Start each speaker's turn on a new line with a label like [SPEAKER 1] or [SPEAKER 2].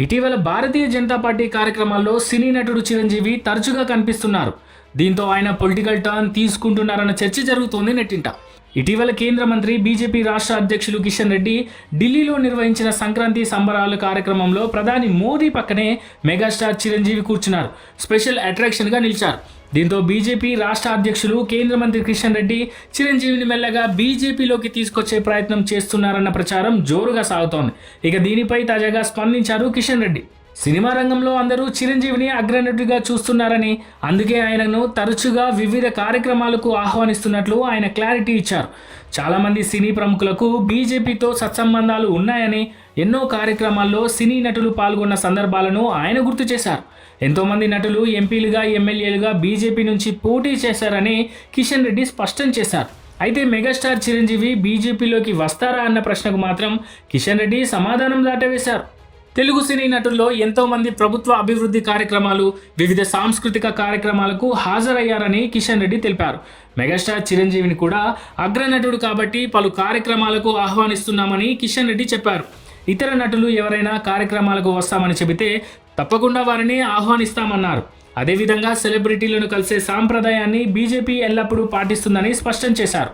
[SPEAKER 1] ఇటీవల భారతీయ జనతా పార్టీ కార్యక్రమాల్లో సినీ నటుడు చిరంజీవి తరచుగా కనిపిస్తున్నారు. దీంతో ఆయన పొలిటికల్ టర్న్ తీసుకుంటున్నారన్న చర్చ జరుగుతోంది నెట్టింట. ఇటీవల కేంద్ర మంత్రి బీజేపీ రాష్ట్ర అధ్యక్షులు కిషన్ రెడ్డి ఢిల్లీలో నిర్వహించిన సంక్రాంతి సంబరాల కార్యక్రమంలో ప్రధాని మోదీ పక్కనే మెగాస్టార్ చిరంజీవి కూర్చున్నారు. స్పెషల్ అట్రాక్షన్గా నిలిచారు. దీంతో బీజేపీ రాష్ట్ర అధ్యక్షులు కేంద్ర మంత్రి కిషన్ రెడ్డి చిరంజీవిని మెల్లగా బీజేపీలోకి తీసుకొచ్చే ప్రయత్నం చేస్తున్నారన్న ప్రచారం జోరుగా సాగుతోంది. ఇక దీనిపై తాజాగా స్పందించారు కిషన్ రెడ్డి. సినిమా రంగంలో అందరూ చిరంజీవిని అగ్రనటుడిగా చూస్తున్నారని, అందుకే ఆయనను తరచుగా వివిధ కార్యక్రమాలకు ఆహ్వానిస్తున్నట్లు ఆయన క్లారిటీ ఇచ్చారు. చాలామంది సినీ ప్రముఖులకు బీజేపీతో సత్సంబంధాలు ఉన్నాయని, ఎన్నో కార్యక్రమాల్లో సినీ నటులు పాల్గొన్న సందర్భాలను ఆయన గుర్తు చేశారు. ఎంతోమంది నటులు ఎంపీలుగా, ఎమ్మెల్యేలుగా బీజేపీ నుంచి పోటీ చేశారని కిషన్ రెడ్డి స్పష్టం చేశారు. అయితే మెగాస్టార్ చిరంజీవి బీజేపీలోకి వస్తారా అన్న ప్రశ్నకు మాత్రం కిషన్ రెడ్డి సమాధానం దాటవేశారు. తెలుగు సినీ నటుల్లో ఎంతోమంది ప్రభుత్వ అభివృద్ధి కార్యక్రమాలు, వివిధ సాంస్కృతిక కార్యక్రమాలకు హాజరయ్యారని కిషన్ రెడ్డి తెలిపారు. మెగాస్టార్ చిరంజీవిని కూడా అగ్రనటుడు కాబట్టి పలు కార్యక్రమాలకు ఆహ్వానిస్తున్నామని కిషన్ రెడ్డి చెప్పారు. ఇతర నటులు ఎవరైనా కార్యక్రమాలకు వస్తామని చెబితే తప్పకుండా వారిని ఆహ్వానిస్తామన్నారు. అదేవిధంగా సెలబ్రిటీలను కలిసే సాంప్రదాయాన్ని బీజేపీ ఎల్లప్పుడూ పాటిస్తుందని స్పష్టం చేశారు.